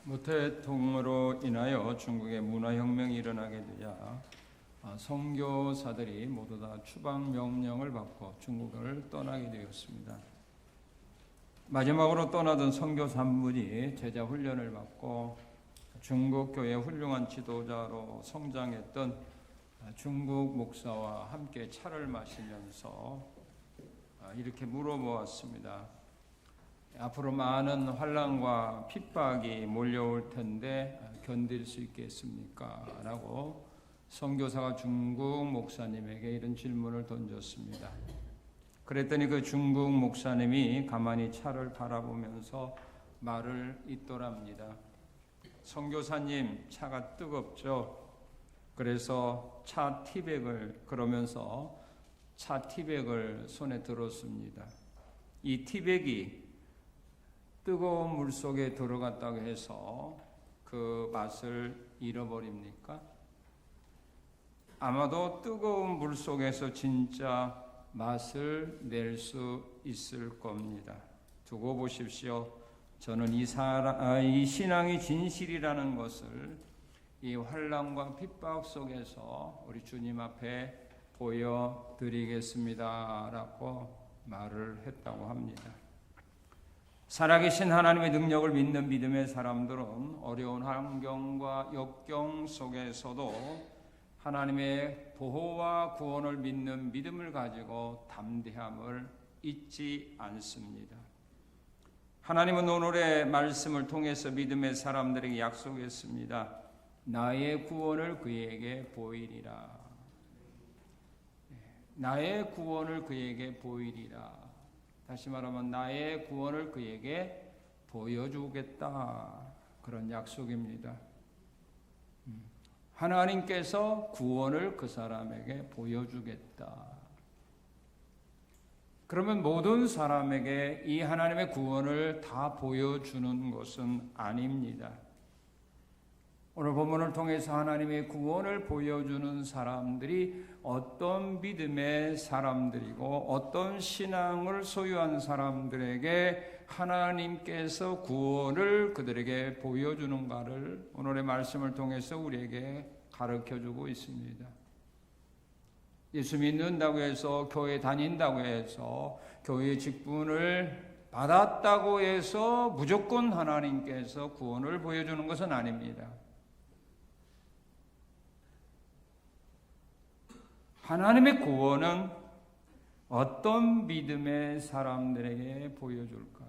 모태통으로 인하여 중국의 문화혁명이 일어나게 되자 선교사들이 모두 다 추방 명령을 받고 중국을 떠나게 되었습니다. 마지막으로 떠나던 선교사 한 분이 제자 훈련을 받고 중국 교회의 훌륭한 지도자로 성장했던 중국 목사와 함께 차를 마시면서 이렇게 물어보았습니다. 앞으로 많은 환난과 핍박이 몰려올 텐데 견딜 수 있겠습니까? 라고 선교사가 중국 목사님에게 이런 질문을 던졌습니다. 그랬더니 그 중국 목사님이 가만히 차를 바라보면서 말을 잇더랍니다. 선교사님, 차가 뜨겁죠? 그래서 차 티백을 그러면서 차 티백을 손에 들었습니다. 이 티백이 뜨거운 물 속에 들어갔다고 해서 그 맛을 잃어버립니까? 아마도 뜨거운 물 속에서 진짜 맛을 낼 수 있을 겁니다. 두고 보십시오. 저는 이 신앙이 진실이라는 것을 이 환난과 핍박 속에서 우리 주님 앞에 보여드리겠습니다. 라고 말을 했다고 합니다. 살아계신 하나님의 능력을 믿는 믿음의 사람들은 어려운 환경과 역경 속에서도 하나님의 보호와 구원을 믿는 믿음을 가지고 담대함을 잊지 않습니다. 하나님은 오늘의 말씀을 통해서 믿음의 사람들에게 약속했습니다. 나의 구원을 그에게 보이리라. 나의 구원을 그에게 보이리라. 다시 말하면 나의 구원을 그에게 보여주겠다. 그런 약속입니다. 하나님께서 구원을 그 사람에게 보여주겠다. 그러면 모든 사람에게 이 하나님의 구원을 다 보여주는 것은 아닙니다. 오늘 본문을 통해서 하나님의 구원을 보여주는 사람들이 어떤 믿음의 사람들이고 어떤 신앙을 소유한 사람들에게 하나님께서 구원을 그들에게 보여주는가를 오늘의 말씀을 통해서 우리에게 가르쳐주고 있습니다. 예수 믿는다고 해서 교회 다닌다고 해서 교회 직분을 받았다고 해서 무조건 하나님께서 구원을 보여주는 것은 아닙니다. 하나님의 구원은 어떤 믿음의 사람들에게 보여줄까?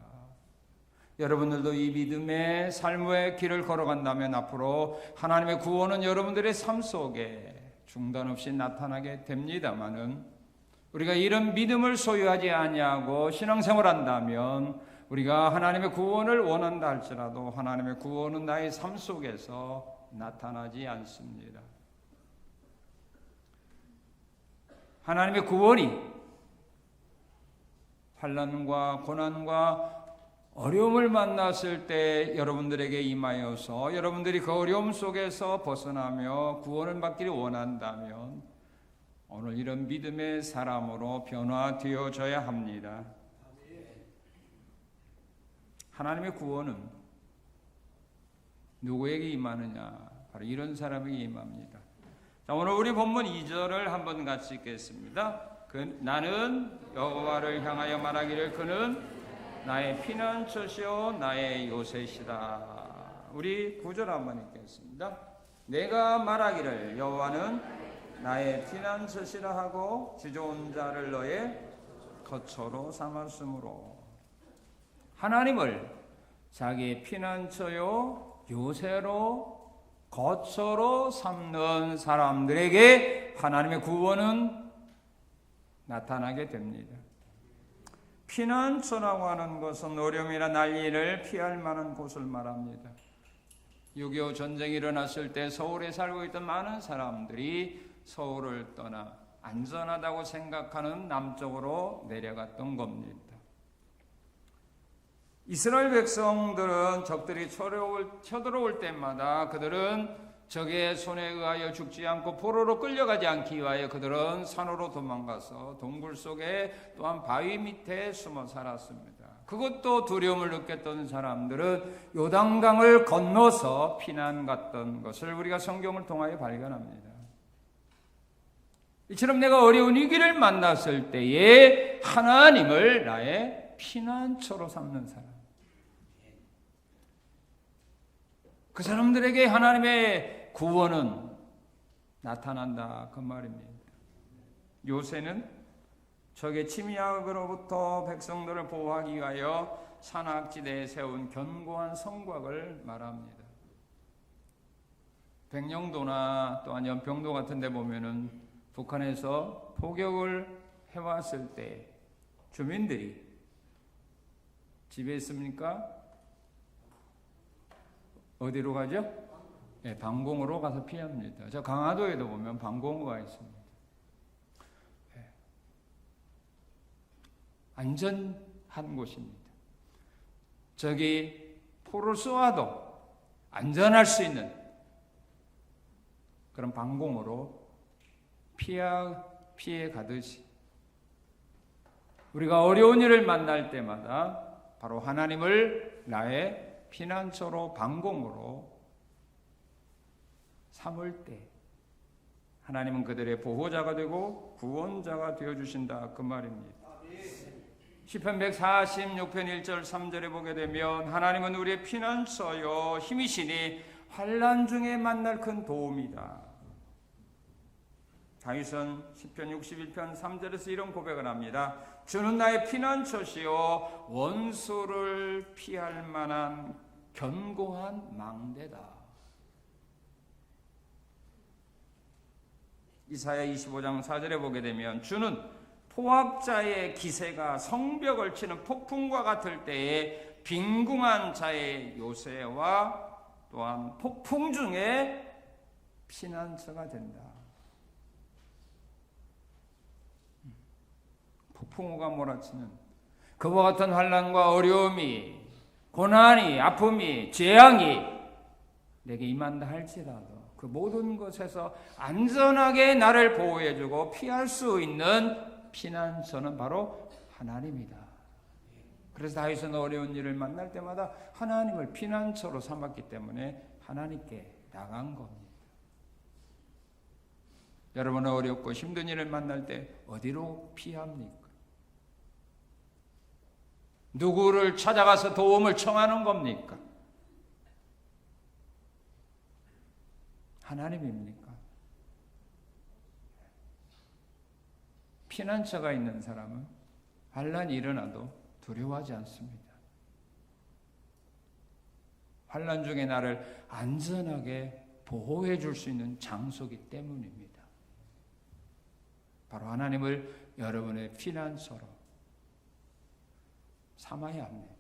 여러분들도 이 믿음의 삶의 길을 걸어간다면 앞으로 하나님의 구원은 여러분들의 삶 속에 중단 없이 나타나게 됩니다마는 우리가 이런 믿음을 소유하지 아니하고 신앙생활한다면 우리가 하나님의 구원을 원한다 할지라도 하나님의 구원은 나의 삶 속에서 나타나지 않습니다. 하나님의 구원이 환난과 고난과 어려움을 만났을 때 여러분들에게 임하여서 여러분들이 그 어려움 속에서 벗어나며 구원을 받기를 원한다면 오늘 이런 믿음의 사람으로 변화되어져야 합니다. 하나님의 구원은 누구에게 임하느냐? 바로 이런 사람에게 임합니다. 자, 오늘 우리 본문 2절을 한번 같이 읽겠습니다. 나는 여호와를 향하여 말하기를 그는 나의 피난처시오 나의 요새시다. 우리 9절 한번 읽겠습니다. 내가 말하기를 여호와는 나의 피난처시라 하고 지존 자를 너의 거처로 삼았으므로 하나님을 자기의 피난처요 요새로 거처로 삼는 사람들에게 하나님의 구원은 나타나게 됩니다. 피난처라고 하는 것은 어려움이나 난리를 피할 만한 곳을 말합니다. 6.25 전쟁이 일어났을 때 서울에 살고 있던 많은 사람들이 서울을 떠나 안전하다고 생각하는 남쪽으로 내려갔던 겁니다. 이스라엘 백성들은 적들이 쳐들어올 때마다 그들은 적의 손에 의하여 죽지 않고 포로로 끌려가지 않기 위하여 그들은 산으로 도망가서 동굴 속에 또한 바위 밑에 숨어 살았습니다. 그것도 두려움을 느꼈던 사람들은 요단강을 건너서 피난 갔던 것을 우리가 성경을 통하여 발견합니다. 이처럼 내가 어려운 위기를 만났을 때에 하나님을 나의 피난처로 삼는 사람, 그 사람들에게 하나님의 구원은 나타난다, 그 말입니다. 요새는 적의 침략으로부터 백성들을 보호하기 위하여 산악지대에 세운 견고한 성곽을 말합니다. 백령도나 또한 연평도 같은 데 보면은 북한에서 포격을 해왔을 때 주민들이 집에 있습니까? 어디로 가죠? 네, 방공호로 가서 피합니다. 저 강화도에도 보면 방공호가 있습니다. 네. 안전한 곳입니다. 저기 포를 쏘아도 안전할 수 있는 그런 방공호로 피해 가듯이 우리가 어려운 일을 만날 때마다 바로 하나님을 나의 피난처로 방공으로 삼을 때 하나님은 그들의 보호자가 되고 구원자가 되어주신다, 그 말입니다. 시편 146편 1절 3절에 보게 되면 하나님은 우리의 피난처요 힘이시니 환난 중에 만날 큰 도움이다. 다윗은 시편 61편 3절에서 이런 고백을 합니다. 주는 나의 피난처시요 원수를 피할 만한 견고한 망대다. 이사야 25장 4절에 보게 되면 주는 포악자의 기세가 성벽을 치는 폭풍과 같을 때에 빈궁한 자의 요새와 또한 폭풍 중에 피난처가 된다. 폭풍우가 몰아치는 그와 같은 환난과 어려움이, 고난이, 아픔이, 재앙이 내게 임한다 할지라도 그 모든 것에서 안전하게 나를 보호해주고 피할 수 있는 피난처는 바로 하나님이다. 그래서 다윗은 어려운 일을 만날 때마다 하나님을 피난처로 삼았기 때문에 하나님께 나간 겁니다. 여러분은 어렵고 힘든 일을 만날 때 어디로 피합니까? 누구를 찾아가서 도움을 청하는 겁니까? 하나님입니까? 피난처가 있는 사람은 환난이 일어나도 두려워하지 않습니다. 환난 중에 나를 안전하게 보호해 줄 수 있는 장소이기 때문입니다. 바로 하나님을 여러분의 피난처로 삼아야 합니다.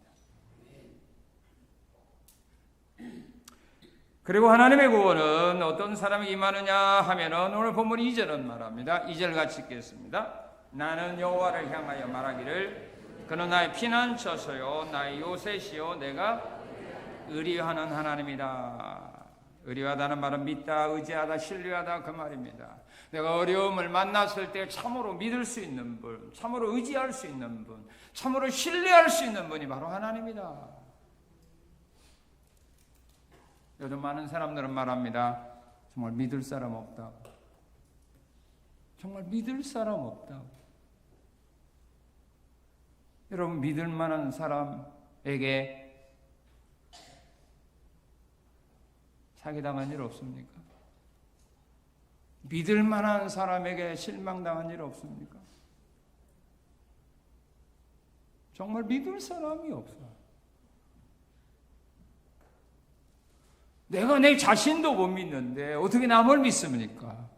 그리고 하나님의 구원은 어떤 사람이 임하느냐 하면은 오늘 본문 2절은 말합니다. 2절 같이 읽겠습니다. 나는 여호와를 향하여 말하기를 그는 나의 피난처소요 나의 요새시요 내가 의리하는 하나님이다. 의리하다는 말은 믿다, 의지하다, 신뢰하다 그 말입니다. 내가 어려움을 만났을 때 참으로 믿을 수 있는 분, 참으로 의지할 수 있는 분, 참으로 신뢰할 수 있는 분이 바로 하나님이다. 요즘 많은 사람들은 말합니다. 정말 믿을 사람 없다고. 정말 믿을 사람 없다고. 여러분 믿을 만한 사람에게 사기당한 일 없습니까? 믿을 만한 사람에게 실망당한 일 없습니까? 정말 믿을 사람이 없어요. 내가 내 자신도 못 믿는데 어떻게 남을 믿습니까?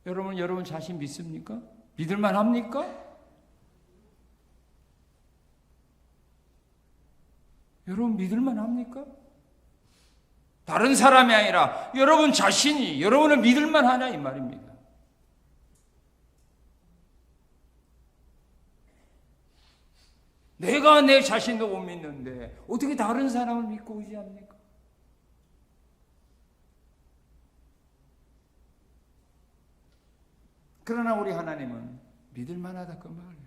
여러분 자신 믿습니까? 믿을만 합니까? 여러분 믿을만 합니까? 다른 사람이 아니라 여러분 자신이 여러분을 믿을만 하냐 이 말입니다. 내가 내 자신도 못 믿는데 어떻게 다른 사람을 믿고 의지합니까? 그러나 우리 하나님은 믿을만하다 그 말이에요.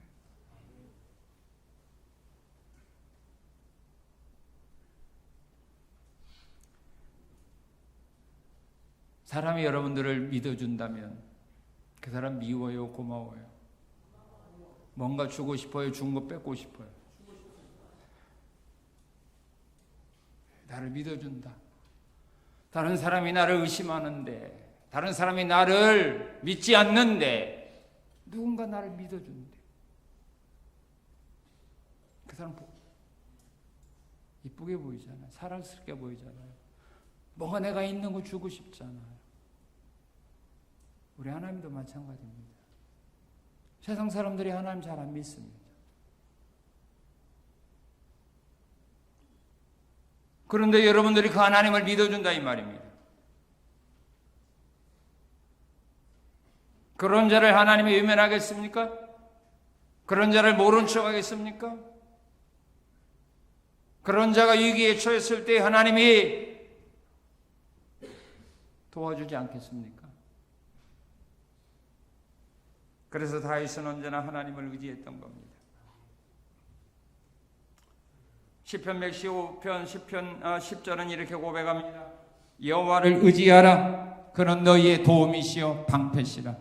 사람이 여러분들을 믿어준다면 그 사람 미워요, 고마워요? 뭔가 주고 싶어요, 준 거 뺏고 싶어요? 나를 믿어준다. 다른 사람이 나를 의심하는데, 다른 사람이 나를 믿지 않는데 누군가 나를 믿어준대. 그 사람 이쁘게 보이잖아요. 사랑스럽게 보이잖아요. 뭔가 내가 있는 거 주고 싶잖아요. 우리 하나님도 마찬가지입니다. 세상 사람들이 하나님 잘 안 믿습니다. 그런데 여러분들이 그 하나님을 믿어준다 이 말입니다. 그런 자를 하나님이 외면하겠습니까? 그런 자를 모른 척 하겠습니까? 그런 자가 위기에 처했을 때 하나님이 도와주지 않겠습니까? 그래서 다윗은 언제나 하나님을 의지했던 겁니다. 시편 115편 10절은 이렇게 고백합니다. 여호와를 의지하라. 그는 너희의 도움이시요 방패시라.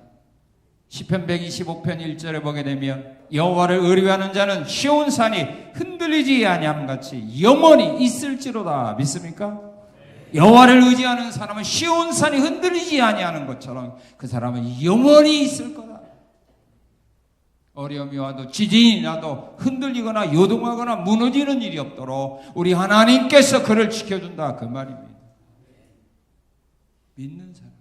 시편 125편 1절에 보게 되면 여호와를 의뢰하는 자는 시온산이 흔들리지 아니함같이 영원히 있을지로다. 믿습니까? 여호와를 의지하는 사람은 시온산이 흔들리지 아니하는 것처럼 그 사람은 영원히 있을 거다. 어려움이 와도 지진이 나도 흔들리거나 요동하거나 무너지는 일이 없도록 우리 하나님께서 그를 지켜준다 그 말입니다. 믿는 사람.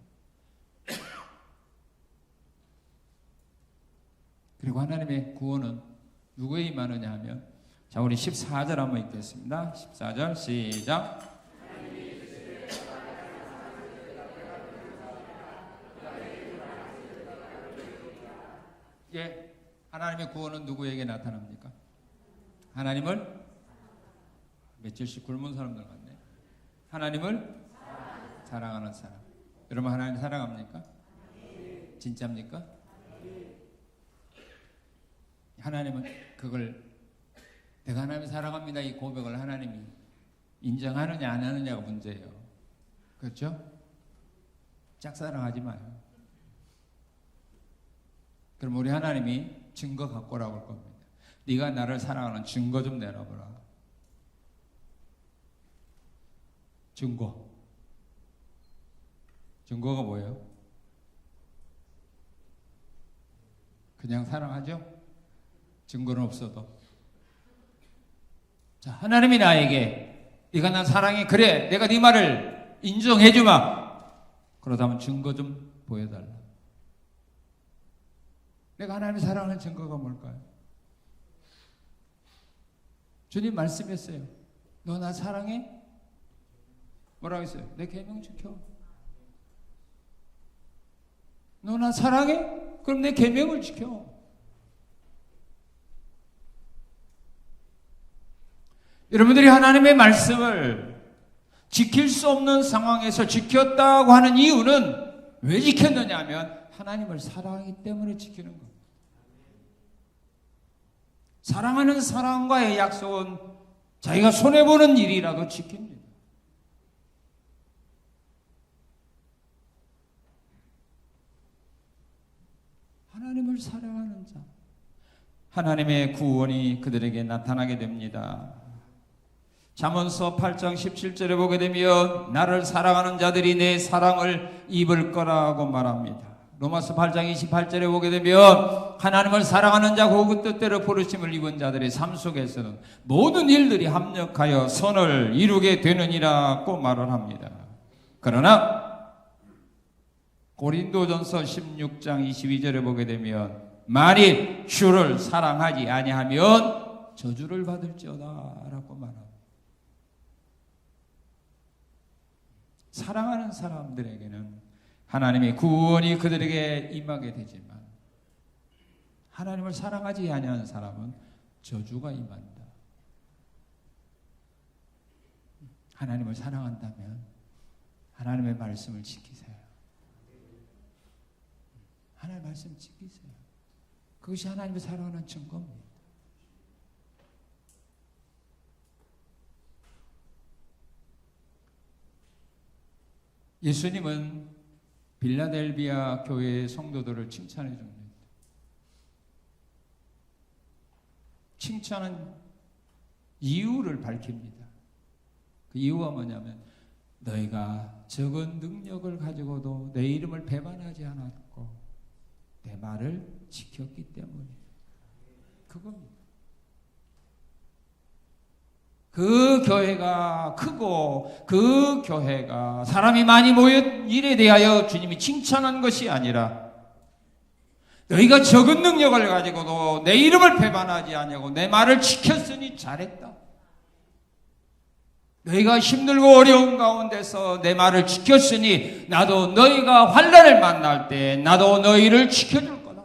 그리고 하나님의 구원은 누구에 임하느냐 하면, 자 우리 14절 한번 읽겠습니다. 14절 시작. 예, 하나님의 구원은 누구에게 나타납니까? 하나님을 며칠씩 굶은 사람들 같네. 하나님을 사랑하는 사람. 여러분 하나님 사랑합니까? 진짜입니까? 하나님은 그걸 내가 하나님 사랑합니다 이 고백을 하나님이 인정하느냐 안 하느냐가 문제예요. 그렇죠? 짝사랑하지 마요. 그럼 우리 하나님이 증거 갖고 오라고 할 겁니다. 네가 나를 사랑하는 증거 좀 내놔보라. 증거가 뭐예요? 그냥 사랑하죠? 증거는 없어도. 자, 하나님이 나에게 네가 나 사랑해. 그래, 내가 네 말을 인정해주마. 그러다면 증거 좀 보여달라. 내가 하나님을 사랑하는 증거가 뭘까요? 주님 말씀했어요. 너 나 사랑해? 뭐라고 했어요? 내 계명 지켜. 너 나 사랑해? 그럼 내 계명을 지켜. 여러분들이 하나님의 말씀을 지킬 수 없는 상황에서 지켰다고 하는 이유는 왜 지켰느냐 하면 하나님을 사랑하기 때문에 지키는 겁니다. 사랑하는 사람과의 약속은 자기가 손해보는 일이라도 지킵니다. 하나님을 사랑하는 자, 하나님의 구원이 그들에게 나타나게 됩니다. 잠언서 8장 17절에 보게 되면 나를 사랑하는 자들이 내 사랑을 입을 거라고 말합니다. 로마서 8장 28절에 보게 되면 하나님을 사랑하는 자 그 뜻대로 부르심을 입은 자들의 삶 속에서는 모든 일들이 합력하여 선을 이루게 되느니라고 말을 합니다. 그러나 고린도전서 16장 22절에 보게 되면 만일 주를 사랑하지 아니하면 저주를 받을지어다 라고 말합니다. 사랑하는 사람들에게는 하나님의 구원이 그들에게 임하게 되지만 하나님을 사랑하지 아니하는 사람은 저주가 임한다. 하나님을 사랑한다면 하나님의 말씀을 지키세요. 하나님의 말씀 지키세요. 그것이 하나님을 사랑하는 증거입니다. 예수님은 빌라델비아 교회의 성도들을 칭찬해 줍니다. 칭찬은 이유를 밝힙니다. 그 이유가 뭐냐면 너희가 적은 능력을 가지고도 내 이름을 배반하지 않았고 내 말을 지켰기 때문이에요. 그겁니다. 그 교회가 크고 그 교회가 사람이 많이 모인 일에 대하여 주님이 칭찬한 것이 아니라 너희가 적은 능력을 가지고도 내 이름을 배반하지 아니하고 내 말을 지켰으니 잘했다. 너희가 힘들고 어려운 가운데서 내 말을 지켰으니 나도 너희가 환난을 만날 때 나도 너희를 지켜줄 거다.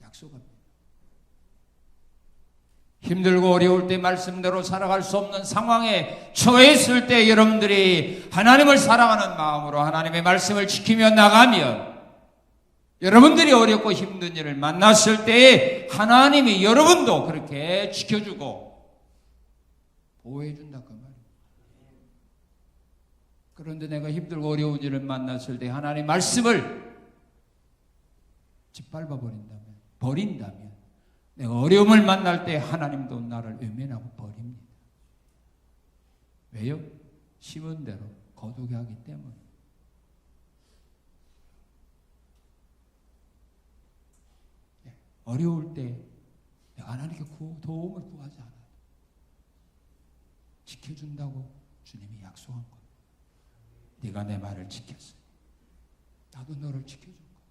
약속합니다. 힘들고 어려울 때 말씀대로 살아갈 수 없는 상황에 처했을 때 여러분들이 하나님을 사랑하는 마음으로 하나님의 말씀을 지키며 나가면 여러분들이 어렵고 힘든 일을 만났을 때에 하나님이 여러분도 그렇게 지켜주고 보호해준다 그 말이에요. 그런데 내가 힘들고 어려운 일을 만났을 때 하나님 말씀을 짓밟아 버린다면 내가 어려움을 만날 때 하나님도 나를 외면하고 버립니다. 왜요? 심은 대로 거두게 하기 때문에. 어려울 때 내가 하나님께 도움을 구하지 않아요. 지켜준다고 주님이 약속한 겁니다. 네가 내 말을 지켰어. 나도 너를 지켜줄 거야.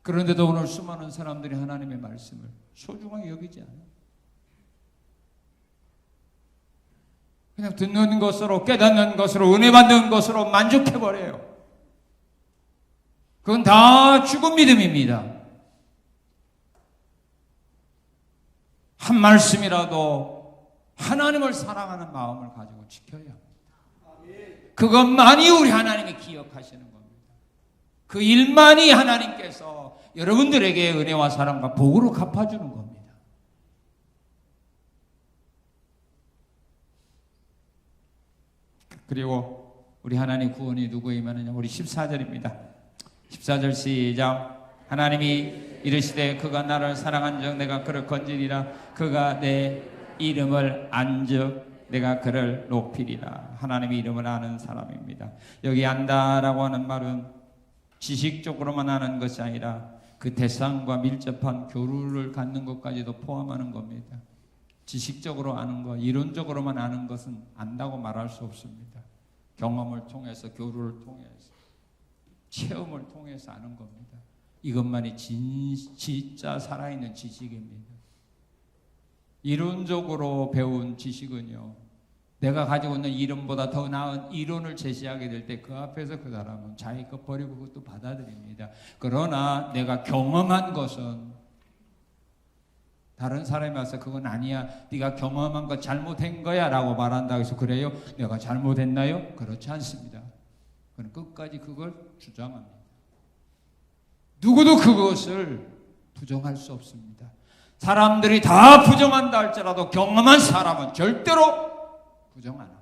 그런데도 오늘 수많은 사람들이 하나님의 말씀을 소중하게 여기지 않아요. 그냥 듣는 것으로 깨닫는 것으로 은혜 받는 것으로 만족해버려요. 그건 다 죽은 믿음입니다. 한 말씀이라도 하나님을 사랑하는 마음을 가지고 지켜야 합니다. 그것만이 우리 하나님이 기억하시는 겁니다. 그 일만이 하나님께서 여러분들에게 은혜와 사랑과 복으로 갚아주는 겁니다. 그리고 우리 하나님 구원이 누구이면요? 우리 14절입니다. 14절 시작. 하나님이 이르시되 그가 나를 사랑한즉 내가 그를 건지리라. 그가 내 이름을 안즉 내가 그를 높이리라. 하나님의 이름을 아는 사람입니다. 여기 안다라고 하는 말은 지식적으로만 아는 것이 아니라 그 대상과 밀접한 교류를 갖는 것까지도 포함하는 겁니다. 지식적으로 아는 것, 이론적으로만 아는 것은 안다고 말할 수 없습니다. 경험을 통해서, 교류를 통해서, 체험을 통해서 아는 겁니다. 이것만이 진짜 살아있는 지식입니다. 이론적으로 배운 지식은요, 내가 가지고 있는 이론보다 더 나은 이론을 제시하게 될 때 그 앞에서 그 사람은 자기 것 버리고 그것도 받아들입니다. 그러나 내가 경험한 것은 다른 사람이 와서 그건 아니야, 네가 경험한 거 잘못한 거야 라고 말한다고 해서 그래요? 내가 잘못했나요? 그렇지 않습니다. 그는 끝까지 그걸 주장합니다. 누구도 그것을 부정할 수 없습니다. 사람들이 다 부정한다 할지라도 경험한 사람은 절대로 부정 안 합니다.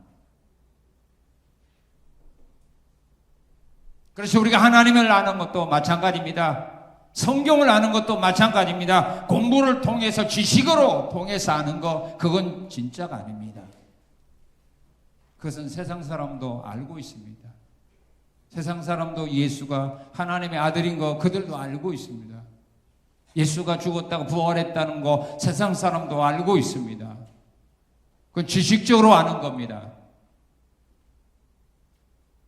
그래서 우리가 하나님을 아는 것도 마찬가지입니다. 성경을 아는 것도 마찬가지입니다. 공부를 통해서 지식으로 통해서 아는 거, 그건 진짜가 아닙니다. 그것은 세상 사람도 알고 있습니다. 세상 사람도 예수가 하나님의 아들인 거 그들도 알고 있습니다. 예수가 죽었다고 부활했다는 거 세상 사람도 알고 있습니다. 그건 지식적으로 아는 겁니다.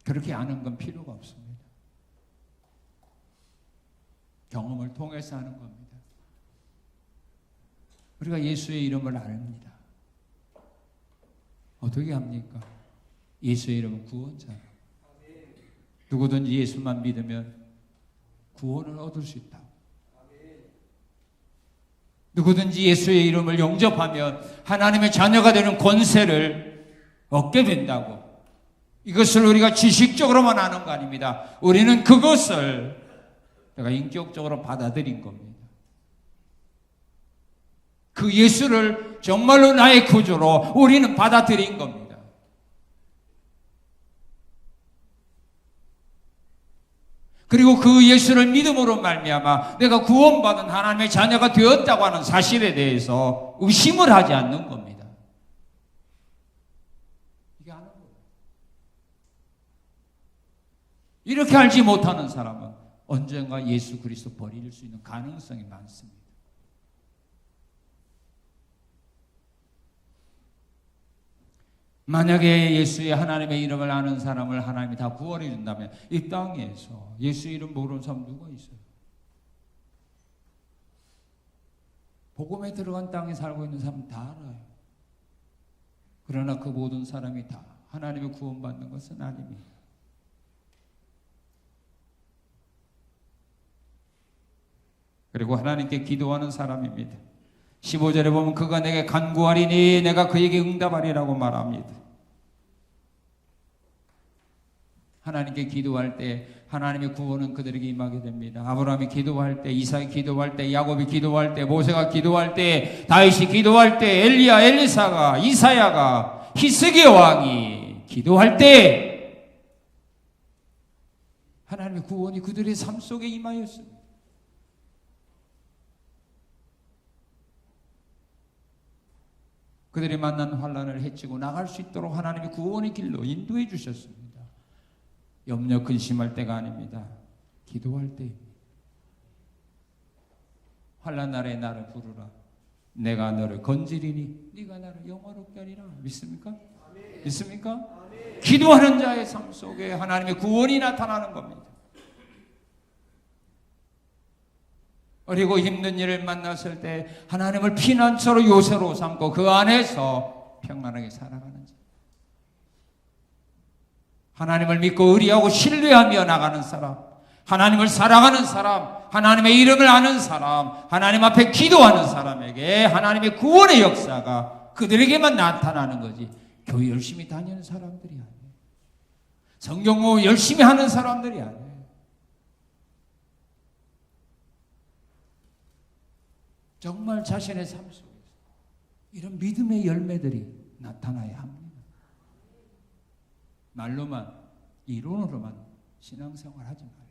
그렇게 아는 건 필요가 없습니다. 경험을 통해서 하는 겁니다. 우리가 예수의 이름을 압니다. 어떻게 합니까? 예수의 이름은 구원자예요. 누구든지 예수만 믿으면 구원을 얻을 수 있다. 누구든지 예수의 이름을 영접하면 하나님의 자녀가 되는 권세를 얻게 된다고. 이것을 우리가 지식적으로만 아는 거 아닙니다. 우리는 그것을 내가 인격적으로 받아들인 겁니다. 그 예수를 정말로 나의 구주로 우리는 받아들인 겁니다. 그리고 그 예수를 믿음으로 말미암아 내가 구원받은 하나님의 자녀가 되었다고 하는 사실에 대해서 의심을 하지 않는 겁니다. 이게 아는 거예요. 이렇게 알지 못하는 사람은 언젠가 예수 그리스도 버릴 수 있는 가능성이 많습니다. 만약에 예수의 하나님의 이름을 아는 사람을 하나님이 다 구원해 준다면 이 땅에서 예수 이름 모르는 사람 누가 있어요? 복음에 들어간 땅에 살고 있는 사람은 다 알아요. 그러나 그 모든 사람이 다 하나님의 구원받는 것은 아닙니다. 그리고 하나님께 기도하는 사람입니다. 15절에 보면 그가 내게 간구하리니 내가 그에게 응답하리라고 말합니다. 하나님께 기도할 때 하나님의 구원은 그들에게 임하게 됩니다. 아브라함이 기도할 때, 이삭이 기도할 때, 야곱이 기도할 때, 모세가 기도할 때, 다윗이 기도할 때, 엘리야, 엘리사가, 이사야가, 히스기야 왕이 기도할 때 하나님의 구원이 그들의 삶 속에 임하였습니다. 그들이 만난 환난을 헤치고 나갈 수 있도록 하나님의 구원의 길로 인도해 주셨습니다. 염려 근심할 때가 아닙니다. 기도할 때입니다. 환난 날에 나를 부르라. 내가 너를 건지리니 네가 나를 영화롭게 하리라. 믿습니까? 아멘. 믿습니까? 아멘. 기도하는 자의 삶 속에 하나님의 구원이 나타나는 겁니다. 그리고 힘든 일을 만났을 때 하나님을 피난처로 요새로 삼고 그 안에서 평안하게 살아가는 자. 하나님을 믿고 의리하고 신뢰하며 나가는 사람, 하나님을 사랑하는 사람, 하나님의 이름을 아는 사람, 하나님 앞에 기도하는 사람에게 하나님의 구원의 역사가 그들에게만 나타나는 거지 교회 열심히 다니는 사람들이 아니에요. 성경 공부 열심히 하는 사람들이 아니에요. 정말 자신의 삶 속에서 이런 믿음의 열매들이 나타나야 합니다. 말로만, 이론으로만 신앙생활 하지 말아요.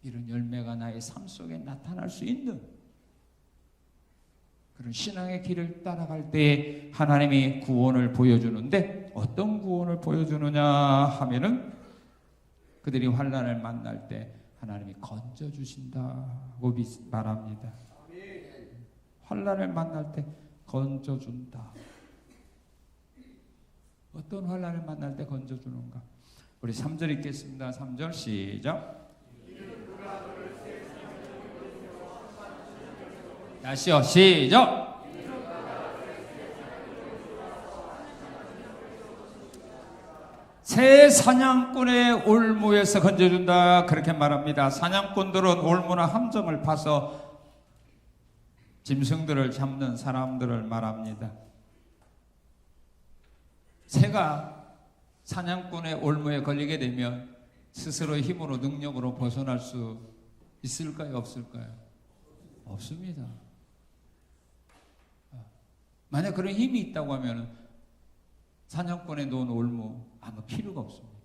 이런 열매가 나의 삶 속에 나타날 수 있는 그런 신앙의 길을 따라갈 때 하나님이 구원을 보여주는데 어떤 구원을 보여주느냐 하면은 그들이 환난을 만날 때 하나님이 건져주신다고 말합니다. 환난을 만날 때 건져준다. 어떤 환난을 만날 때 건져주는가? 우리 3절 읽겠습니다. 3절 시작. 다시요. 시작. 새 사냥꾼의 올무에서 건져준다 그렇게 말합니다. 사냥꾼들은 올무나 함정을 파서 짐승들을 잡는 사람들을 말합니다. 새가 사냥꾼의 올무에 걸리게 되면 스스로의 힘으로 능력으로 벗어날 수 있을까요? 없을까요? 없습니다. 만약 그런 힘이 있다고 하면 사냥꾼에 놓은 올무 아무 필요가 없습니다.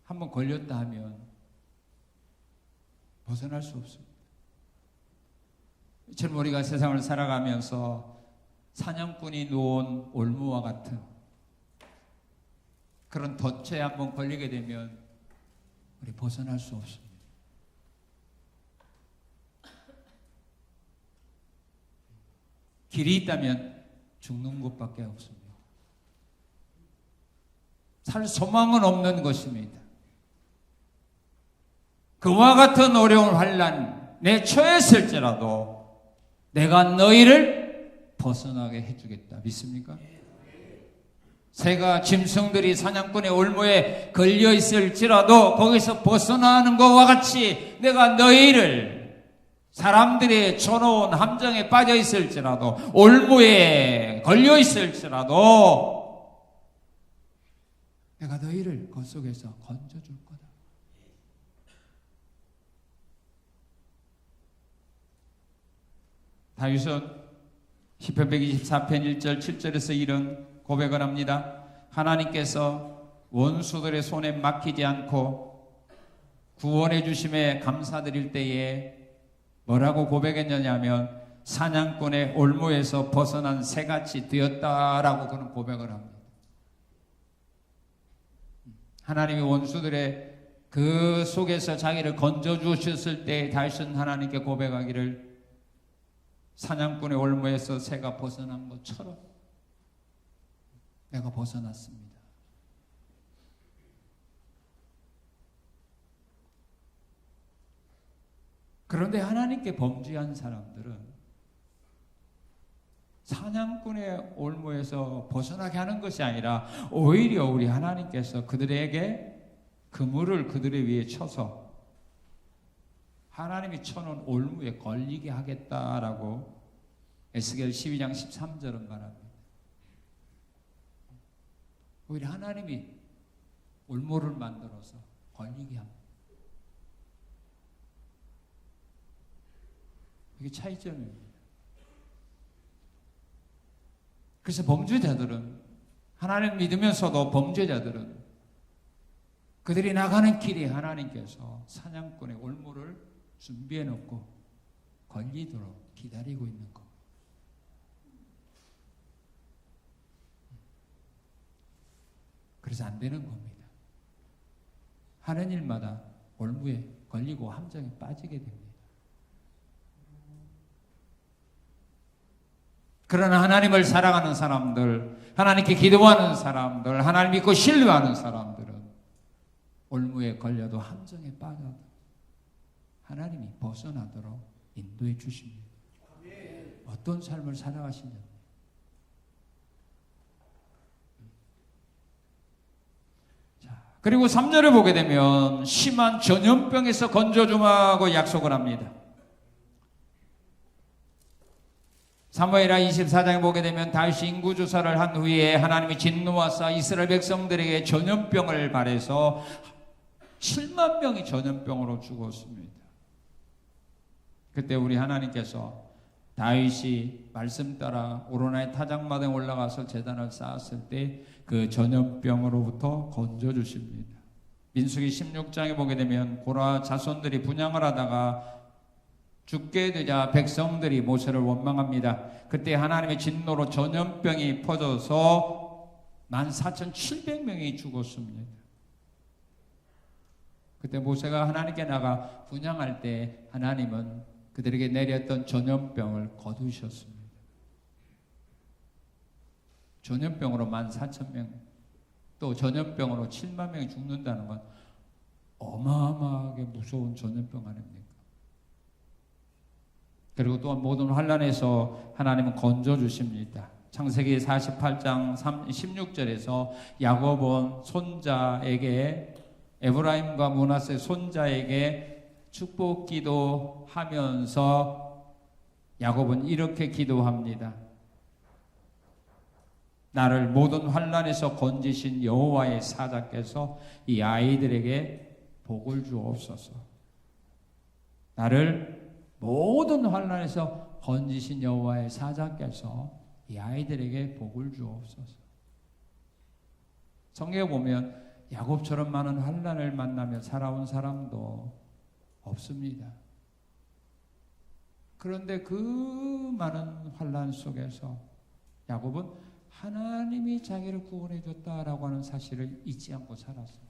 한번 걸렸다 하면 벗어날 수 없습니다. 이처럼 우리가 세상을 살아가면서 사냥꾼이 놓은 올무와 같은 그런 덫에 한번 걸리게 되면 우리 벗어날 수 없습니다. 길이 있다면 죽는 곳밖에 없습니다. 살 소망은 없는 것입니다. 그와 같은 어려운 환난에 처했을지라도 내가 너희를 벗어나게 해주겠다. 믿습니까? 새가 짐승들이 사냥꾼의 올무에 걸려 있을지라도 거기서 벗어나는 것과 같이 내가 너희를 사람들이 쳐놓은 함정에 빠져 있을지라도 올무에 걸려 있을지라도 내가 너희를 그 속에서 건져줄 거다. 다윗은 시편 124편 1절 7절에서 이런 고백을 합니다. 하나님께서 원수들의 손에 맡기지 않고 구원해 주심에 감사드릴 때에 뭐라고 고백했느냐면 사냥꾼의 올무에서 벗어난 새같이 되었다라고 그는 고백을 합니다. 하나님이 원수들의 그 속에서 자기를 건져 주셨을 때 다윗은 하나님께 고백하기를 사냥꾼의 올무에서 새가 벗어난 것처럼 내가 벗어났습니다. 그런데 하나님께 범죄한 사람들은 사냥꾼의 올무에서 벗어나게 하는 것이 아니라 오히려 우리 하나님께서 그들에게 그물을 그들의 위에 쳐서 하나님이 쳐놓은 올무에 걸리게 하겠다라고 에스겔 12장 13절은 말합니다. 오히려 하나님이 올무를 만들어서 걸리게 합니다. 이게 차이점입니다. 그래서 범죄자들은 하나님 믿으면서도 범죄자들은 그들이 나가는 길에 하나님께서 사냥꾼의 올무를 준비해 놓고 걸리도록 기다리고 있는 것. 그래서 안 되는 겁니다. 하는 일마다 올무에 걸리고 함정에 빠지게 됩니다. 그러나 하나님을 사랑하는 사람들, 하나님께 기도하는 사람들, 하나님 믿고 신뢰하는 사람들은 올무에 걸려도 함정에 빠져도 하나님이 벗어나도록 인도해 주십니다. 어떤 삶을 살아가시냐. 자, 그리고 3절을 보게 되면 심한 전염병에서 건져주마고 약속을 합니다. 사무엘하 24장에 보게 되면 다윗이 인구조사를 한 후에 하나님이 진노하사 이스라엘 백성들에게 전염병을 발해서 7만 명이 전염병으로 죽었습니다. 그때 우리 하나님께서 다윗이 말씀 따라 오로나의 타작마당에 올라가서 제단을 쌓았을 때 그 전염병으로부터 건져주십니다. 민수기 16장에 보게 되면 고라 자손들이 분향을 하다가 죽게 되자 백성들이 모세를 원망합니다. 그때 하나님의 진노로 전염병이 퍼져서 14,700명이 죽었습니다. 그때 모세가 하나님께 나가 분향할 때 하나님은 그들에게 내렸던 전염병을 거두셨습니다. 전염병으로 14,000명, 또 전염병으로 7만 명이 죽는다는 건 어마어마하게 무서운 전염병 아닙니까? 그리고 또한 모든 환난에서 하나님은 건져주십니다. 창세기 48장 16절에서 야곱은 손자에게 에브라임과 므낫세 손자에게 축복 기도하면서 야곱은 이렇게 기도합니다. 나를 모든 환난에서 건지신 여호와의 사자께서 이 아이들에게 복을 주옵소서. 나를 모든 환난에서 건지신 여호와의 사자께서 이 아이들에게 복을 주옵소서. 성경에 보면 야곱처럼 많은 환난을 만나며 살아온 사람도 없습니다. 그런데 그 많은 환난 속에서 야곱은 하나님이 자기를 구원해 줬다라고 하는 사실을 잊지 않고 살았어요.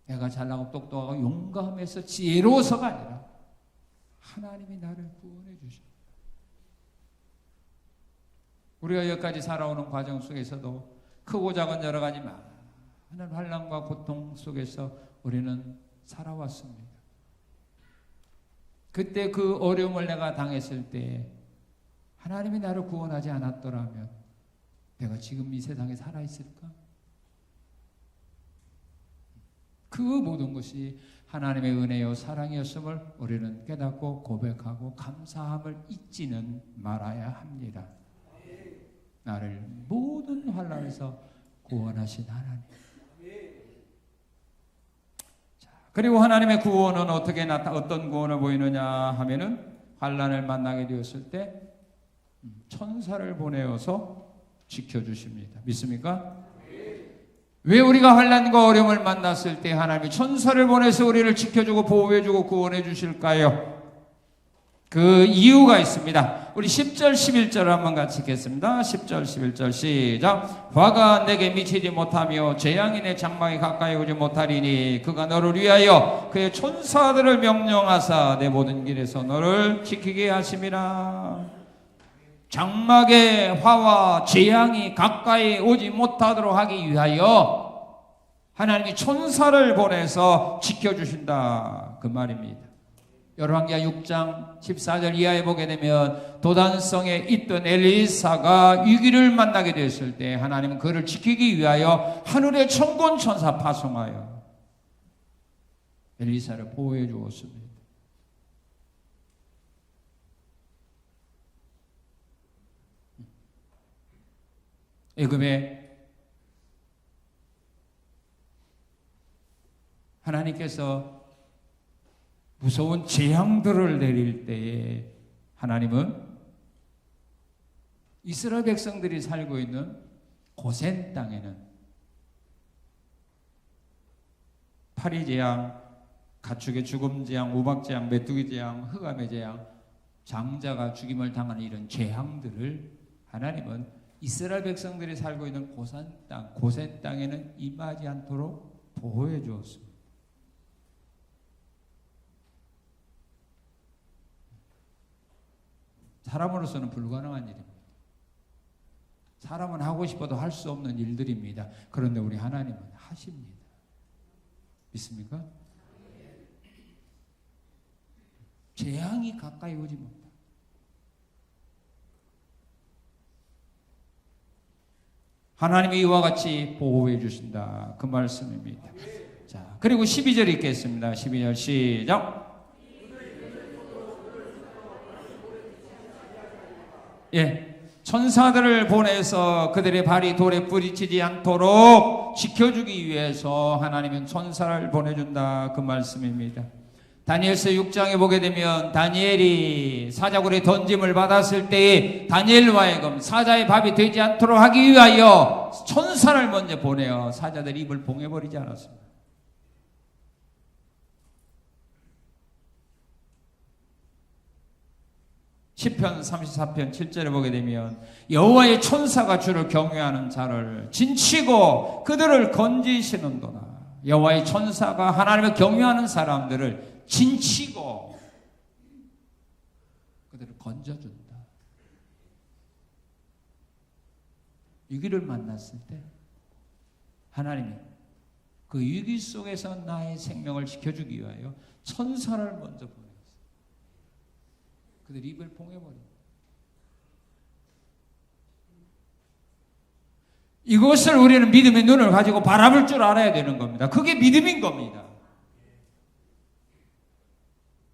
내가 잘나고 똑똑하고 용감해서 지혜로워서가 아니라 하나님이 나를 구원해 주십니다. 우리가 여기까지 살아오는 과정 속에서도 크고 작은 여러 가지 많은 환난과 고통 속에서 우리는 살아왔습니다. 그때 그 어려움을 내가 당했을 때 하나님이 나를 구원하지 않았더라면 내가 지금 이 세상에 살아있을까? 그 모든 것이 하나님의 은혜요 사랑이었음을 우리는 깨닫고 고백하고 감사함을 잊지는 말아야 합니다. 나를 모든 환난에서 구원하신 하나님. 자, 그리고 하나님의 구원은 어떻게 어떤 구원을 보이느냐 하면은 환난을 만나게 되었을 때 천사를 보내어서 지켜주십니다. 믿습니까? 왜 우리가 환난과 어려움을 만났을 때 하나님이 천사를 보내서 우리를 지켜주고 보호해주고 구원해 주실까요? 그 이유가 있습니다. 우리 10절 11절을 한번 같이 읽겠습니다. 10절 11절 시작. 화가 내게 미치지 못하며 재앙이 내 장막에 가까이 오지 못하리니 그가 너를 위하여 그의 천사들을 명령하사 내 모든 길에서 너를 지키게 하심이라. 장막의 화와 재앙이 가까이 오지 못하도록 하기 위하여 하나님이 천사를 보내서 지켜주신다, 그 말입니다. 열왕기하 6장 14절 이하에 보게 되면 도단성에 있던 엘리사가 위기를 만나게 되었을 때 하나님은 그를 지키기 위하여 하늘의 천군 천사 파송하여 엘리사를 보호해 주었습니다. 애굽에 하나님께서 무서운 재앙들을 내릴 때에 하나님은 이스라엘 백성들이 살고 있는 고센 땅에는 파리 재앙, 가축의 죽음 재앙, 우박 재앙, 메뚜기 재앙, 흑암의 재앙, 장자가 죽임을 당하는 이런 재앙들을 하나님은 이스라엘 백성들이 살고 있는 고센 땅에는 임하지 않도록 보호해 주었습니다. 사람으로서는 불가능한 일입니다. 사람은 하고 싶어도 할 수 없는 일들입니다. 그런데 우리 하나님은 하십니다. 믿습니까? 재앙이 가까이 오지 못합니다. 하나님이 이와 같이 보호해 주신다, 그 말씀입니다. 자, 그리고 12절 읽겠습니다. 12절 시작. 예, 천사들을 보내서 그들의 발이 돌에 부딪히지 않도록 지켜주기 위해서 하나님은 천사를 보내준다, 그 말씀입니다. 다니엘서 6장에 보게 되면 다니엘이 사자굴에 던짐을 받았을 때에 다니엘로 하여금 사자의 밥이 되지 않도록 하기 위하여 천사를 먼저 보내어 사자들의 입을 봉해버리지 않았습니다. 시편 34편 7절에 보게 되면 여호와의 천사가 주를 경외하는 자를 진치고 그들을 건지시는도다. 여호와의 천사가 하나님을 경외하는 사람들을 진치고 그들을 건져준다. 위기를 만났을 때 하나님이 그 위기 속에서 나의 생명을 지켜주기 위하여 천사를 먼저 보내요. 그들 입을 봉해버립니다. 이것을 우리는 믿음의 눈을 가지고 바라볼 줄 알아야 되는 겁니다. 그게 믿음인 겁니다.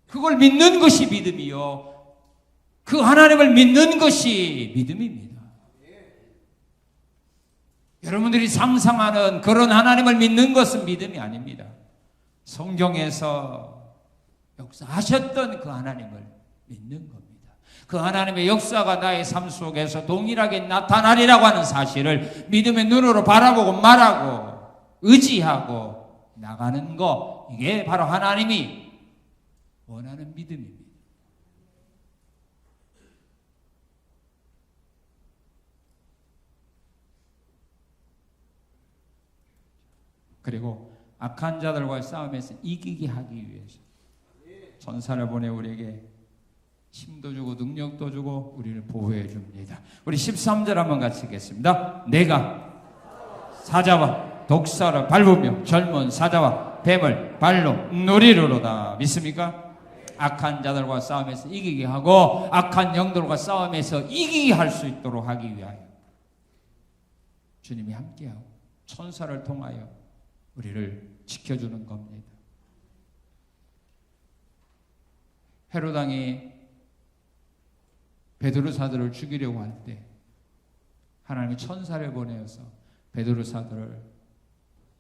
그걸 믿는 것이 믿음이요, 그 하나님을 믿는 것이 믿음입니다. 여러분들이 상상하는 그런 하나님을 믿는 것은 믿음이 아닙니다. 성경에서 역사하셨던 그 하나님을 믿는 겁니다. 그 하나님의 역사가 나의 삶 속에서 동일하게 나타나리라고 하는 사실을 믿음의 눈으로 바라보고 말하고 의지하고 나가는 거, 이게 바로 하나님이 원하는 믿음입니다. 그리고 악한 자들과의 싸움에서 이기게 하기 위해서 천사를 보내 우리에게 힘도 주고 능력도 주고 우리를 보호해 줍니다. 우리 13절 한번 같이 읽겠습니다. 내가 사자와 독사를 밟으며 젊은 사자와 뱀을 발로 누리르로다. 믿습니까? 악한 자들과 싸움에서 이기게 하고 악한 영들과 싸움에서 이기게 할 수 있도록 하기 위하여 주님이 함께하고 천사를 통하여 우리를 지켜주는 겁니다. 헤롯 왕이 베드로 사도를 죽이려고 할 때 하나님이 천사를 보내어서 베드로 사도를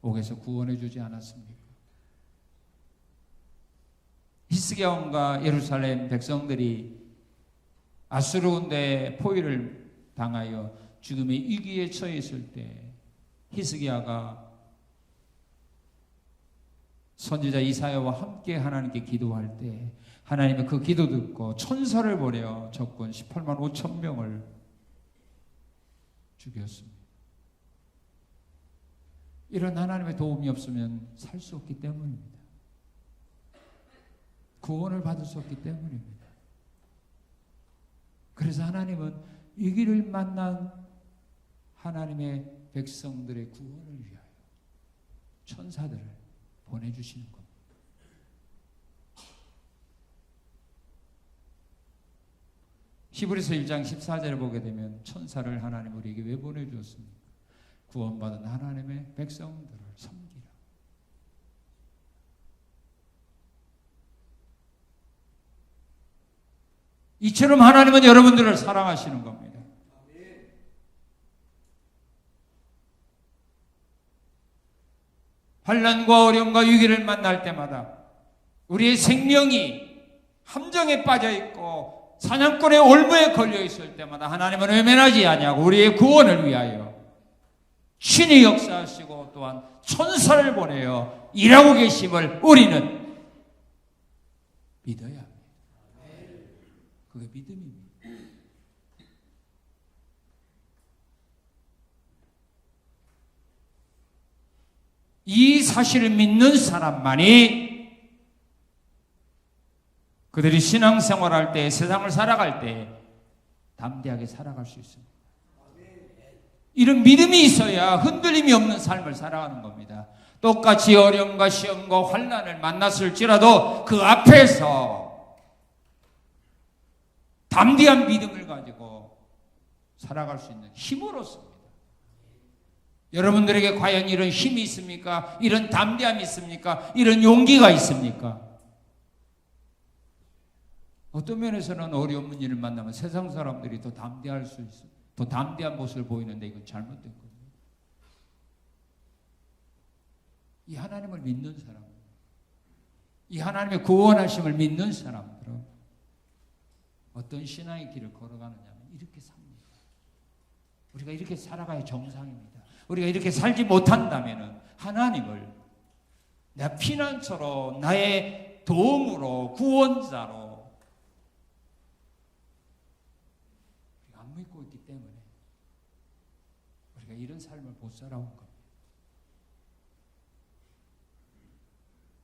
옥에서 구원해 주지 않았습니까? 히스기야 왕과 예루살렘 백성들이 아수르 군대의 포위를 당하여 죽음의 위기에 처해 있을 때 히스기야가 선지자 이사야와 함께 하나님께 기도할 때 하나님의 그 기도 듣고 천사를 보내어 적군 18만 5천 명을 죽였습니다. 이런 하나님의 도움이 없으면 살 수 없기 때문입니다. 구원을 받을 수 없기 때문입니다. 그래서 하나님은 위기를 만난 하나님의 백성들의 구원을 위하여 천사들을 보내주시는 겁니다. 히브리서 1장 14절을 보게 되면 천사를 하나님 우리에게 왜 보내주었습니까? 구원받은 하나님의 백성들을 섬기라. 이처럼 하나님은 여러분들을 사랑하시는 겁니다. 환난과 어려움과 위기를 만날 때마다 우리의 생명이 함정에 빠져 있고 사냥꾼의 올무에 걸려 있을 때마다 하나님은 외면하지 아니하고 우리의 구원을 위하여 신이 역사하시고 또한 천사를 보내어 일하고 계심을 우리는 믿어야 합니다. 그게 믿음입니다. 이 사실을 믿는 사람만이 그들이 신앙생활할 때, 세상을 살아갈 때 담대하게 살아갈 수 있습니다. 이런 믿음이 있어야 흔들림이 없는 삶을 살아가는 겁니다. 똑같이 어려움과 시험과 환난을 만났을지라도 그 앞에서 담대한 믿음을 가지고 살아갈 수 있는 힘을 얻습니다. 여러분들에게 과연 이런 힘이 있습니까? 이런 담대함이 있습니까? 이런 용기가 있습니까? 어떤 면에서는 어려운 일을 만나면 세상 사람들이 더 담대할 수 있어요. 더 담대한 모습을 보이는데 이건 잘못된 겁니다. 이 하나님을 믿는 사람, 이 하나님의 구원하심을 믿는 사람들은 어떤 신앙의 길을 걸어가느냐면 이렇게 삽니다. 우리가 이렇게 살아가야 정상입니다. 우리가 이렇게 살지 못한다면 하나님을 내 피난처로 나의 도움으로 구원자로 안 믿고 있기 때문에 우리가 이런 삶을 못 살아온 겁니다.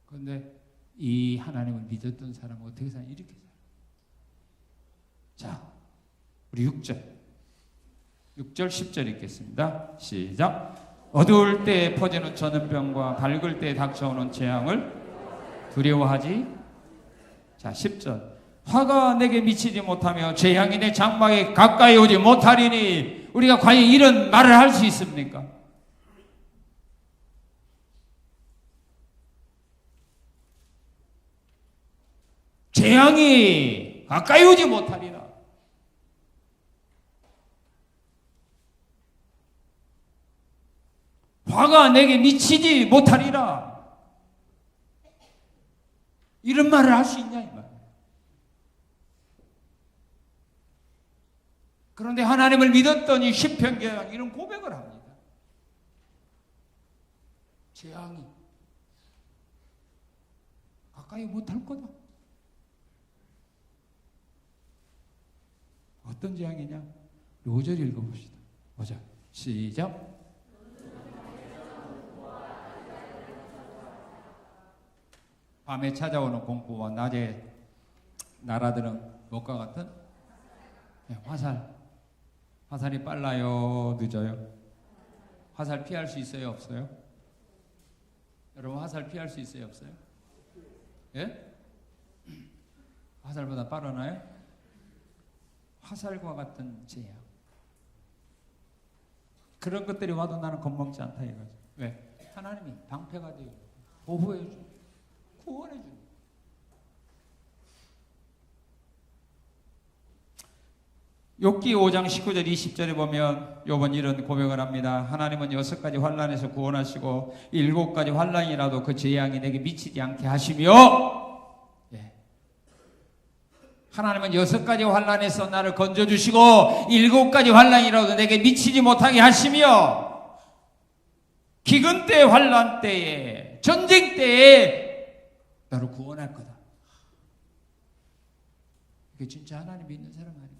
그런데 이 하나님을 믿었던 사람은 어떻게 사냐? 이렇게 살아요. 자, 우리 6절 10절 읽겠습니다. 시작. 어두울 때 퍼지는 전염병과 밝을 때 닥쳐오는 재앙을 두려워하지. 자, 10절. 화가 내게 미치지 못하며 재앙이 내 장막에 가까이 오지 못하리니. 우리가 과연 이런 말을 할 수 있습니까? 재앙이 가까이 오지 못하리라. 화가 내게 미치지 못하리라. 이런 말을 할 수 있냐 이 말이에요. 그런데 하나님을 믿었더니 시편기가 이런 고백을 합니다. 재앙이 가까이 못할 거다. 어떤 재앙이냐? 5절 읽어봅시다. 5절 시작. 밤에 찾아오는 공포와 낮에 날아드는 못과 같은 화살. 화살이 빨라요? 늦어요? 화살 피할 수 있어요? 없어요? 여러분 화살 피할 수 있어요? 없어요? 예? 화살보다 빠르나요? 화살과 같은 재앙. 그런 것들이 와도 나는 겁먹지 않다 이거죠. 왜? 하나님이 방패가 되어 보호해 주고 구원해 주고. 욥기 5장 19절 20절에 보면 욥은 이런 고백을 합니다. 하나님은 6가지 환난에서 구원하시고 7가지 환난이라도 그 재앙이 내게 미치지 않게 하시며, 하나님은 6가지 환난에서 나를 건져주시고 7가지 환난이라도 내게 미치지 못하게 하시며, 기근 때, 환난 때에, 전쟁 때에 나를 구원할 거다. 이게 진짜 하나님 믿는 사람 아닙니까?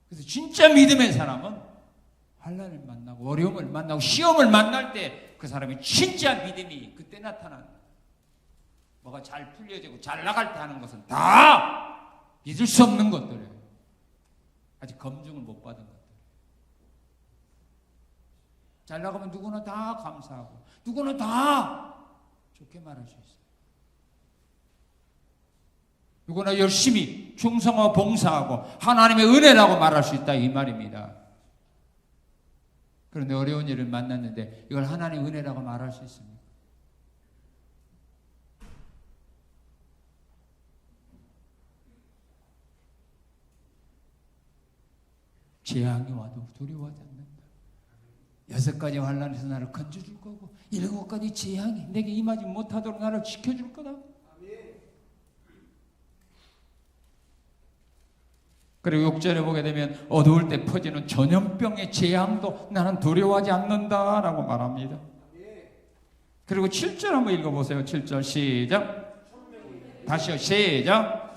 그래서 진짜 믿음의 사람은 환난을 만나고 어려움을 만나고 시험을 만날 때 그 사람이 진짜 믿음이 그때 나타난다. 뭐가 잘 풀려지고 잘 나갈 때 하는 것은 다 믿을 수 없는 것들이에요. 아직 검증을 못 받은 것들. 잘 나가면 누구나 다 감사하고 누구나 다 좋게 말할 수 있어요. 누구나 열심히 충성하고 봉사하고 하나님의 은혜라고 말할 수 있다 이 말입니다. 그런데 어려운 일을 만났는데 이걸 하나님의 은혜라고 말할 수 있습니까? 재앙이 와도 두려워하지 않는다. 6가지 환난에서 나를 건져줄 거고 7가지 재앙이 내게 임하지 못하도록 나를 지켜줄 거다. 그리고 6절에 보게 되면 어두울 때 퍼지는 전염병의 재앙도 나는 두려워하지 않는다라고 말합니다. 그리고 7절 한번 읽어보세요. 7절 시작. 다시요. 시작.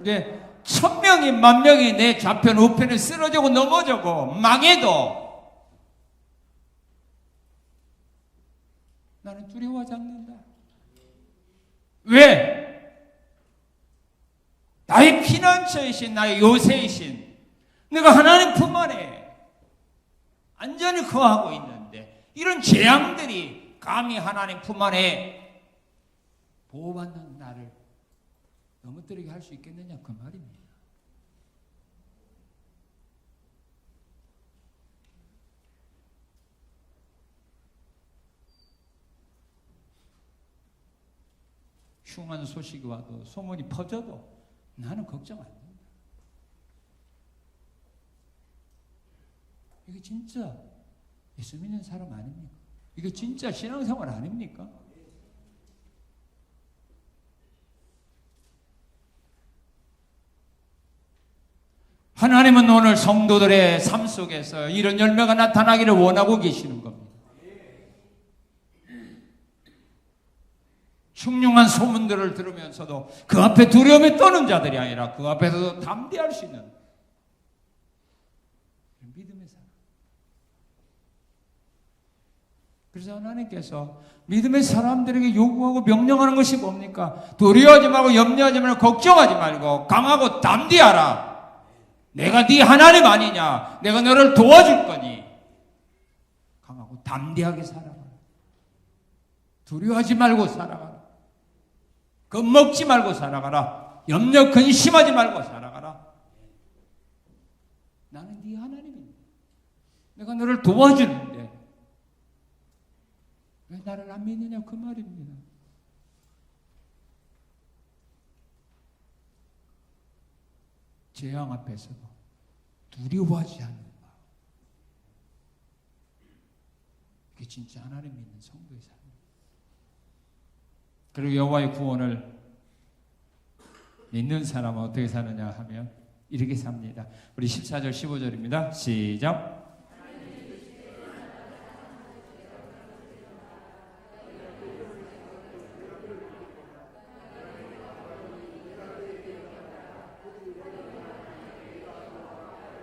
이제 1000명이 10,000명이 내 좌편 우편에 쓰러지고 넘어지고 망해도 나는 두려워하지 않는다. 왜? 나의 피난처이신 나의 요새이신 내가 하나님 품 안에 안전히 거하고 있는데 이런 재앙들이 감히 하나님 품 안에 보호받는 나를 넘어뜨리게 할 수 있겠느냐 그 말입니다. 흉한 소식이 와도 소문이 퍼져도 나는 걱정 안 된다. 이게 진짜 예수 믿는 사람 아닙니까? 이게 진짜 신앙생활 아닙니까? 하나님은 오늘 성도들의 삶 속에서 이런 열매가 나타나기를 원하고 계시는 겁니다. 흉흉한 소문들을 들으면서도 그 앞에 두려움에 떠는 자들이 아니라 그 앞에서도 담대할 수 있는 믿음의 사람. 그래서 하나님께서 믿음의 사람들에게 요구하고 명령하는 것이 뭡니까? 두려워하지 말고 염려하지 말고 걱정하지 말고 강하고 담대하라. 내가 네 하나님 아니냐? 내가 너를 도와줄 거니 강하고 담대하게 살아가라. 두려워하지 말고 살아가라. 겁먹지 말고 살아가라. 염려 근심하지 말고 살아가라. 나는 네 하나님인데 내가 너를 도와주는데 왜 나를 안 믿느냐 그 말입니다. 재앙 앞에서도 두려워하지 않는 마음. 이게 진짜 하나님 믿는 성도의 삶. 그리고 여호와의 구원을 믿는 사람은 어떻게 사느냐 하면 이렇게 삽니다. 우리 14절 15절입니다. 시작.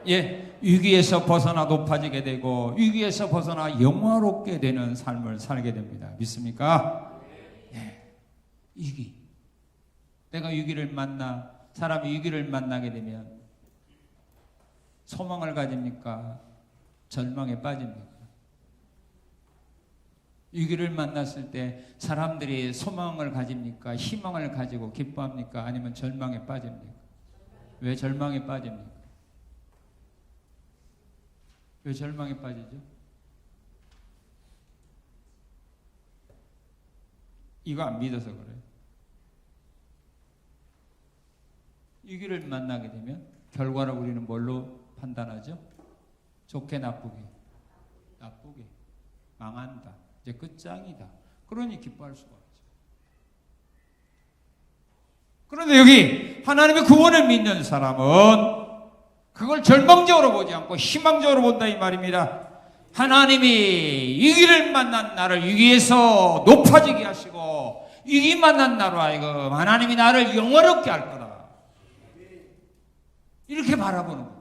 예, 위기에서 벗어나 높아지게 되고 위기에서 벗어나 영화롭게 되는 삶을 살게 됩니다. 믿습니까? 예, 위기. 내가 위기를 만나, 사람이 위기를 만나게 되면 소망을 가집니까? 절망에 빠집니까? 위기를 만났을 때 사람들이 소망을 가집니까? 희망을 가지고 기뻐합니까? 아니면 절망에 빠집니까? 왜 절망에 빠집니까? 왜 절망에 빠지죠? 이거 안 믿어서 그래요. 위기를 만나게 되면 결과를 우리는 뭘로 판단하죠? 좋게 나쁘게. 나쁘게. 망한다. 이제 끝장이다. 그러니 기뻐할 수가 없죠. 그런데 여기 하나님의 구원을 믿는 사람은 그걸 절망적으로 보지 않고 희망적으로 본다 이 말입니다. 하나님이 위기를 만난 나를 위기에서 높아지게 하시고 위기 만난 나로 하여금 하나님이 나를 영화롭게 할 거다. 이렇게 바라보는 거예요.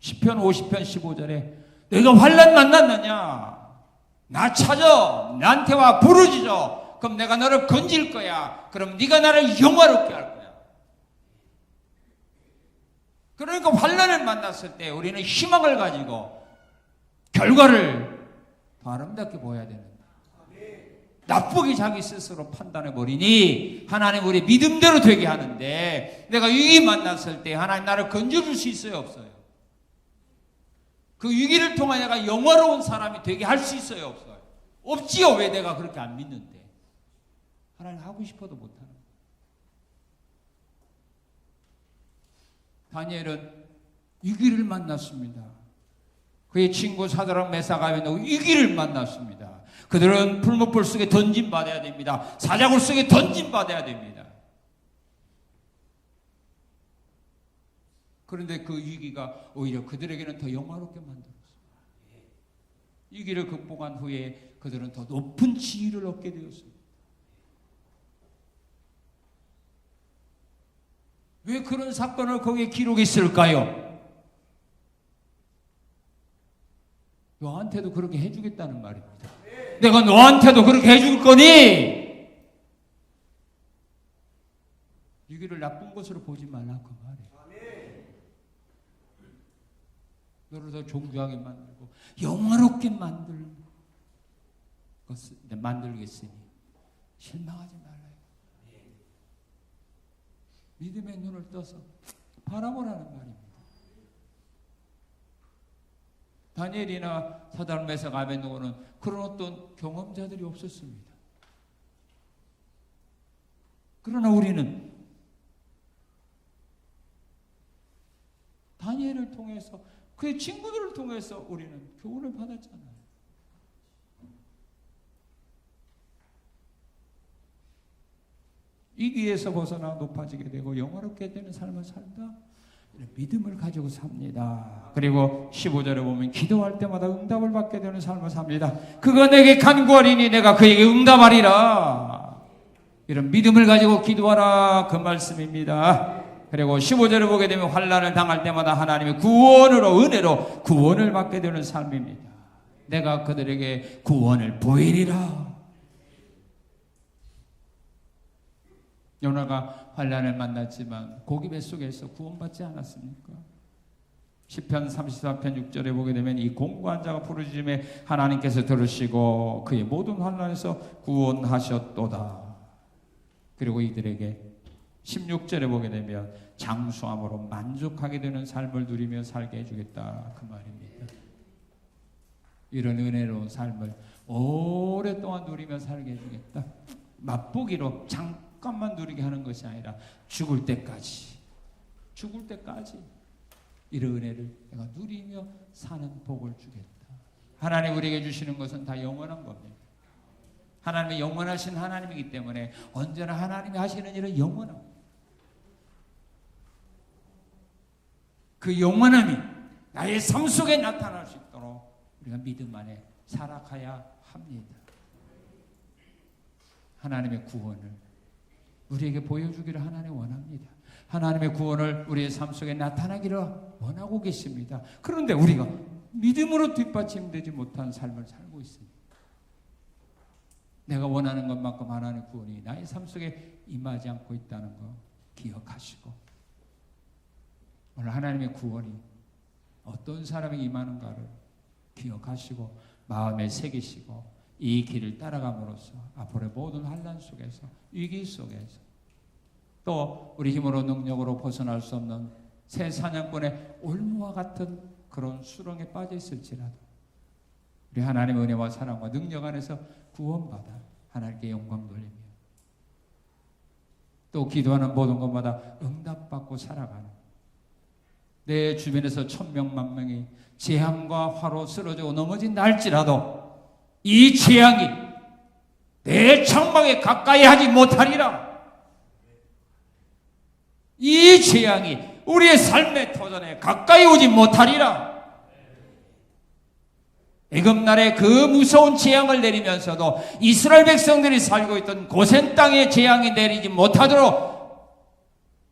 시편 50편 15절에 너희가 환난 만났느냐? 나 찾아 나한테 와 부르짖어. 그럼 내가 너를 건질 거야. 그럼 네가 나를 영화롭게 할 거야. 그러니까 환난을 만났을 때 우리는 희망을 가지고 결과를 더 아름답게 보여야 된다. 나쁘게 자기 스스로 판단해 버리니 하나님 우리 믿음대로 되게 하는데 내가 위기 만났을 때 하나님 나를 건져줄 수 있어요 없어요? 그 위기를 통해 내가 영화로운 사람이 되게 할 수 있어요 없어요? 없지요. 왜 내가 그렇게 안 믿는데? 하나님 하고 싶어도 못하는 거예요. 다니엘은 위기를 만났습니다. 그의 친구 사드락 메삭 아벤노고 위기를 만났습니다. 그들은 풀무불 속에 던짐받아야 됩니다. 사자굴 속에 던짐받아야 됩니다. 그런데 그 위기가 오히려 그들에게는 더 영화롭게 만들었어요. 위기를 극복한 후에 그들은 더 높은 지위를 얻게 되었습니다. 왜 그런 사건을 거기에 기록했을까요? 너한테도 그렇게 해주겠다는 말입니다. 내가 너한테도 그렇게 해줄 거니 위기를 나쁜 것으로 보지 말라 그 말이에요. 너를 더 존귀하게 만들고 영화롭게 만들겠으니 실망하지 말아요. 믿음의 눈을 떠서 바라보라는 말입니다. 다니엘이나 사드락 메삭 아벤노고는 그런 어떤 경험자들이 없었습니다. 그러나 우리는 다니엘을 통해서 그의 친구들을 통해서 우리는 교훈을 받았잖아요. 위기에서 벗어나 높아지게 되고 영화롭게 되는 삶을 살다 믿음을 가지고 삽니다. 그리고 15절에 보면 기도할 때마다 응답을 받게 되는 삶을 삽니다. 그가 내게 간구하리니 내가 그에게 응답하리라. 이런 믿음을 가지고 기도하라 그 말씀입니다. 그리고 15절에 보게 되면 환난을 당할 때마다 하나님의 구원으로 은혜로 구원을 받게 되는 삶입니다. 내가 그들에게 구원을 보이리라. 요나가 환난을 만났지만 고기 뱃속에서 구원받지 않았습니까? 시편 34편 6절에 보게 되면 이 공고한 자가 부르짖음에 하나님께서 들으시고 그의 모든 환난에서 구원하셨도다. 그리고 이들에게 16절에 보게 되면 장수함으로 만족하게 되는 삶을 누리며 살게 해주겠다 그 말입니다. 이런 은혜로운 삶을 오랫동안 누리며 살게 해주겠다. 맛보기로 잠깐만 누리게 하는 것이 아니라 죽을 때까지 이런 은혜를 내가 누리며 사는 복을 주겠다. 하나님 우리에게 주시는 것은 다 영원한 겁니다. 하나님이 영원하신 하나님이기 때문에 언제나 하나님이 하시는 일은 영원합니다. 그 영원함이 나의 삶 속에 나타날 수 있도록 우리가 믿음 안에 살아가야 합니다. 하나님의 구원을 우리에게 보여주기를 하나님 원합니다. 하나님의 구원을 우리의 삶 속에 나타나기를 원하고 계십니다. 그런데 우리가 믿음으로 뒷받침되지 못한 삶을 살고 있습니다. 내가 원하는 것만큼 하나님의 구원이 나의 삶 속에 임하지 않고 있다는 거 기억하시고 오늘 하나님의 구원이 어떤 사람에게 임하는가를 기억하시고 마음에 새기시고 이 길을 따라감으로써 앞으로의 모든 환난 속에서 위기 속에서 또 우리 힘으로 능력으로 벗어날 수 없는 새 사냥꾼의 올무와 같은 그런 수렁에 빠져 있을지라도 우리 하나님의 은혜와 사랑과 능력 안에서 구원받아 하나님께 영광 돌리며 또 기도하는 모든 것마다 응답받고 살아가는 내 주변에서 1000명 만명이 재앙과 화로 쓰러져 넘어진다 할지라도 이 재앙이 내 창막에 가까이 하지 못하리라. 이 재앙이 우리의 삶의 터전에 가까이 오지 못하리라. 애굽날에 그 무서운 재앙을 내리면서도 이스라엘 백성들이 살고 있던 고센 땅에 재앙이 내리지 못하도록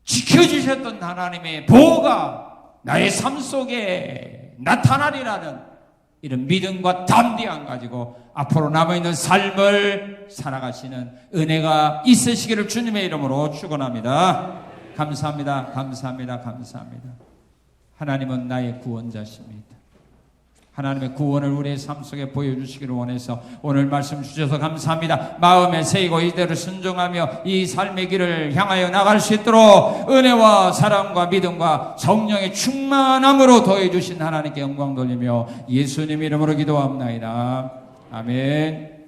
지켜주셨던 하나님의 보호가 나의 삶 속에 나타나리라는 이런 믿음과 담대함 가지고 앞으로 남아있는 삶을 살아가시는 은혜가 있으시기를 주님의 이름으로 축원합니다. 감사합니다. 감사합니다. 감사합니다. 하나님은 나의 구원자십니다. 하나님의 구원을 우리의 삶 속에 보여주시기를 원해서 오늘 말씀 주셔서 감사합니다. 마음에 새기고 이대로 순종하며 이 삶의 길을 향하여 나갈 수 있도록 은혜와 사랑과 믿음과 성령의 충만함으로 더해주신 하나님께 영광 돌리며 예수님 이름으로 기도합나이다. 아멘.